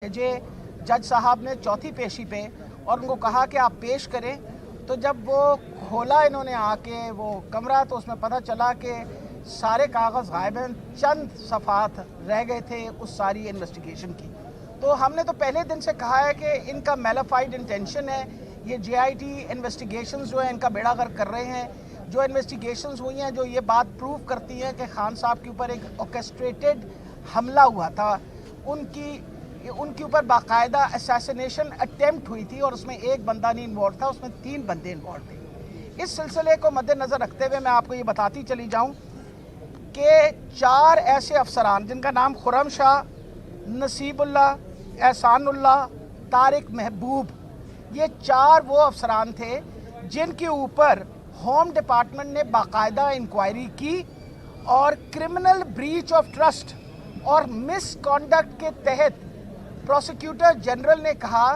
भेजे जज साहब ने चौथी पेशी पे और उनको कहा कि आप पेश करें। तो जब वो खोला इन्होंने आके वो कमरा तो उसमें पता चला कि सारे कागज़ गायब हैं, चंद सफ़ात रह गए थे उस सारी इन्वेस्टिगेशन की। तो हमने तो पहले दिन से कहा है कि इनका मैलिफाइड इंटेंशन है, ये JIT इन्वेस्टिगेशंस जो है इनका बेड़ा गर्क कर रहे हैं। जो इन्वेस्टिगेशंस हुई हैं जो ये बात प्रूव करती हैं कि खान साहब के ऊपर एक ऑर्केस्ट्रेटेड हमला हुआ था, उनके ऊपर बाकायदा असैसिनेशन अटेम्प्ट हुई थी और उसमें एक बंदा नहीं इन्वॉल्व था, उसमें 3 बंदे इन्वॉल्व थे। इस सिलसिले को मद्देनज़र रखते हुए मैं आपको ये बताती चली जाऊं कि 4 ऐसे अफसरान जिनका नाम खुर्रम शाह, नसीबुल्लाह, एहसानुल्लाह, तारिक महबूब, ये 4 वो अफसरान थे जिनके ऊपर होम डिपार्टमेंट ने बाकायदा इंक्वायरी की और क्रिमिनल ब्रीच ऑफ ट्रस्ट और मिसकॉन्डक्ट के तहत प्रोसिक्यूटर जनरल ने कहा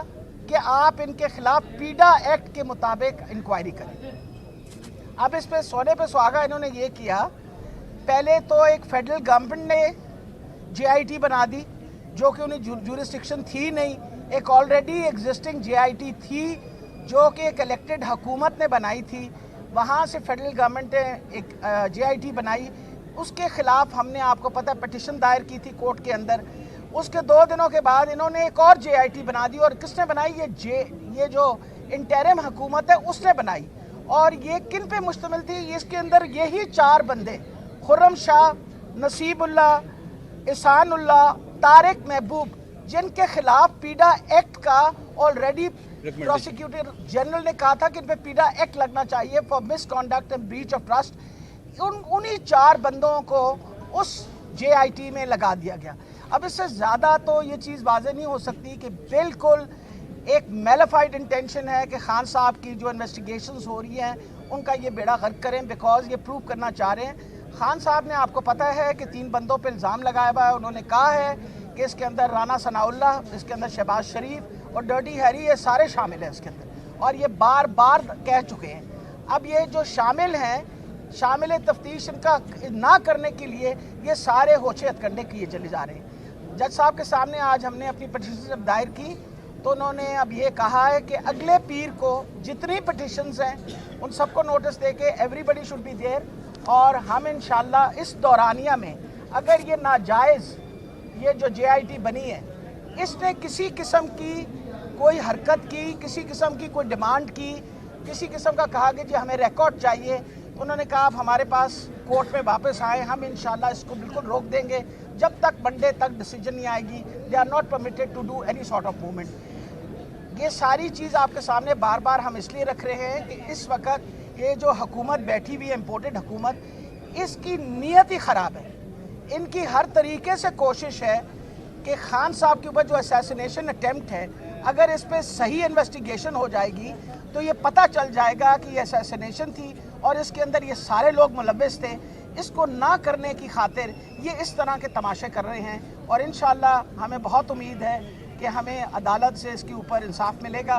कि आप इनके खिलाफ पीडा एक्ट के मुताबिक इंक्वायरी करें। अब इस पे सोने पे सुहागा इन्होंने ये किया, पहले तो एक फेडरल गवर्नमेंट ने JIT बना दी जो कि उन्हें जुरिस्डिक्शन थी नहीं, एक ऑलरेडी एग्जिस्टिंग JIT थी जो कि एक इलेक्टेड हुकूमत ने बनाई थी, वहाँ से फेडरल गवर्नमेंट ने एक JIT बनाई, उसके खिलाफ हमने आपको पता पिटिशन दायर की थी कोर्ट के अंदर। उसके 2 दिनों के बाद इन्होंने एक और JIT बना दी और किसने बनाई? ये जो इंटरिम हुकूमत है उसने बनाई। और ये किन पे मुश्तमिल थी? इसके अंदर यही 4 बंदे खुर्रम शाह, नसीबुल्लाह, एहसानुल्लाह, तारिक महबूब, जिनके खिलाफ पीडा एक्ट का ऑलरेडी प्रोसिक्यूटर जनरल ने कहा था कि इन पे पीडा एक्ट लगना चाहिए for misconduct and breach of trust, उन्हीं 4 बंदों को उस JIT में लगा दिया गया। अब इससे ज़्यादा तो ये चीज़ वाज़ेह नहीं हो सकती कि बिल्कुल एक मैलिफाइड इंटेंशन है कि खान साहब की जो इन्वेस्टिगेशंस हो रही हैं उनका ये बेड़ा गर्क करें, बिकॉज ये प्रूव करना चाह रहे हैं। खान साहब ने आपको पता है कि 3 बंदों पर इल्ज़ाम लगाया हुआ है। उन्होंने कहा है कि इसके अंदर राना सनाउल्लाह, इसके अंदर शहबाज शरीफ और डर्टी हैरी, ये सारे शामिल हैं इसके अंदर, और ये बार बार कह चुके हैं। अब ये जो शामिल हैं, शामिल तफ्तीश इनका ना करने के लिए ये सारे होशे हथकंडे किए चले जा रहे हैं। जज साहब के सामने आज हमने अपनी पिटीशन जब दायर की तो उन्होंने अब ये कहा है कि अगले पीर को जितनी पिटीशंस हैं उन सबको नोटिस दे के एवरीबडी शुड बी देयर, और हम इंशाल्लाह इस दौरानिया में अगर ये नाजायज़ ये जो JIT बनी है इसने किसी किस्म की कोई हरकत की, किसी किस्म की कोई डिमांड की, किसी किस्म का कहा कि जी हमें रिकॉर्ड चाहिए, तो उन्होंने कहा आप हमारे पास कोर्ट में वापस आए, हम इंशाल्लाह इसको बिल्कुल रोक देंगे जब तक मंडे तक डिसीजन नहीं आएगी। They are not permitted to do any sort of movement. ये सारी चीज़ आपके सामने बार बार हम इसलिए रख रहे हैं कि इस वक्त ये जो हुकूमत बैठी हुई है, इम्पोर्टेड हुकूमत, इसकी नीयत ही ख़राब है। इनकी हर तरीके से कोशिश है कि खान साहब के ऊपर जो असैसिनेशन अटेम्प्ट है, अगर इस पर सही इन्वेस्टिगेशन हो जाएगी तो ये पता चल जाएगा कि ये असैसिनेशन थी और इसके अंदर ये सारे लोग मुलव्विस थे। इसको ना करने की खातिर ये इस तरह के तमाशे कर रहे हैं और इंशाल्लाह हमें बहुत उम्मीद है कि हमें अदालत से इसके ऊपर इंसाफ मिलेगा।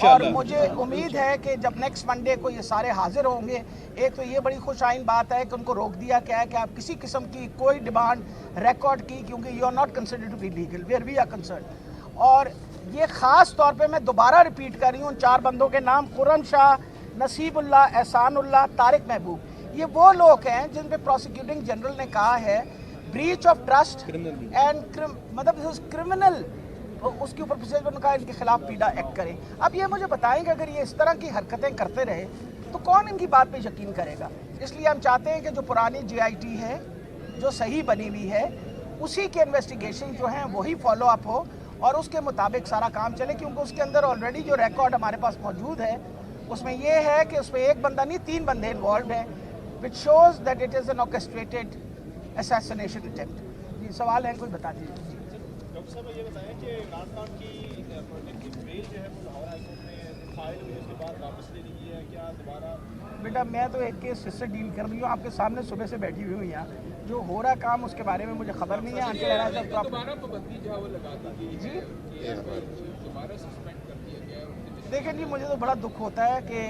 और मुझे उम्मीद है कि जब नेक्स्ट मंडे को ये सारे हाजिर होंगे, एक तो ये बड़ी खुश आइन बात है कि उनको रोक दिया गया है कि आप किसी किस्म की कोई डिमांड रिकॉर्ड की, क्योंकि you are not considered to be legal where we are concern. और ये ख़ास तौर पे मैं दोबारा रिपीट कर रही हूँ, 4 बंदों के नाम खुर्रम शाह, नसीबुल्लाह, एहसानुल्लाह, तारिक महबूब, ये वो लोग हैं जिन पे प्रोसिक्यूटिंग जनरल ने कहा है ब्रीच ऑफ ट्रस्ट एंड मतलब क्रिमिनल, उसके ऊपर प्रोसीजर कहा इनके खिलाफ पीडा एक्ट करें। अब ये मुझे बताएं कि अगर ये इस तरह की हरकतें करते रहे तो कौन इनकी बात पे यकीन करेगा। इसलिए हम चाहते हैं कि जो पुरानी JIT है जो सही बनी हुई है उसी के इन्वेस्टिगेशन जो हैं वही फॉलो अप हो और उसके मुताबिक सारा काम चले, क्योंकि उसके अंदर ऑलरेडी जो रिकॉर्ड हमारे पास मौजूद है उसमें यह है कि उसमें एक बंदा नहीं 3 बंदे इन्वॉल्व हैं, which shows that it is an orchestrated assassination attempt. जी सवाल है कोई बता दीजिए। डॉक्टर साहब ये बताएं कि इमरान खान की प्रोजेक्ट की बेल जो है वो लाहौर हाई कोर्ट में फाइल हुई, उसके बाद वापस ले ली है, क्या दोबारा? बेटा मैं तो एक केस इससे डील कर रही हूँ, आपके सामने सुबह से बैठी हुई हूँ यहाँ, जो हो रहा काम उसके बारे में मुझे खबर नहीं है। आंटी लगा जब तो दोबारा पाबंदी जो है वो लगा दी जी दोबारा सस्पेंड कर दिया गया। देखें जी, मुझे तो बड़ा दुख होता है कि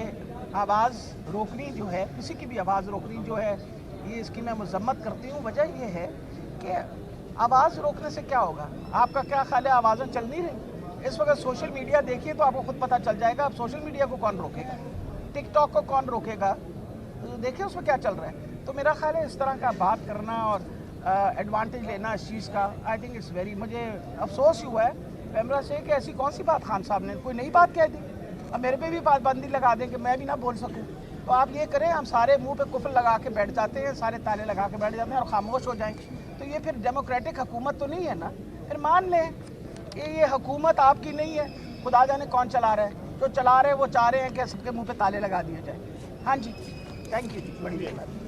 आवाज़ रोकनी जो है, किसी की भी आवाज़ रोकनी जो है, ये इसकी मैं मजम्मत करती हूँ। वजह ये है कि आवाज़ रोकने से क्या होगा? आपका क्या ख्याल है, आवाज़ें चल नहीं रही? इस वक्त सोशल मीडिया देखिए तो आपको खुद पता चल जाएगा। अब सोशल मीडिया को कौन रोकेगा, टिकटॉक को कौन रोकेगा, तो देखिए उसमें क्या चल रहा है। तो मेरा ख्याल है इस तरह का बात करना और एडवांटेज लेना इस चीज़ का, आई थिंक इट्स वेरी, मुझे अफसोस हुआ है कैमरा से कि ऐसी कौन सी बात खान साहब ने कोई नई बात कह दी। अब मेरे पे भी पाबंदी लगा दें कि मैं भी ना बोल सकूं। तो आप ये करें, हम सारे मुंह पे कुफल लगा के बैठ जाते हैं, सारे ताले लगा के बैठ जाते हैं और खामोश हो जाएं, तो ये फिर डेमोक्रेटिक हुकूमत तो नहीं है ना। फिर मान लें कि ये हुकूमत आपकी नहीं है, खुदा जाने कौन चला रहा है। जो चला रहे हैं वो चाह रहे हैं कि सबके मुँह पे ताले लगा दिए जाए। हाँ जी, थैंक यू जी, बड़ी मेहरबानी।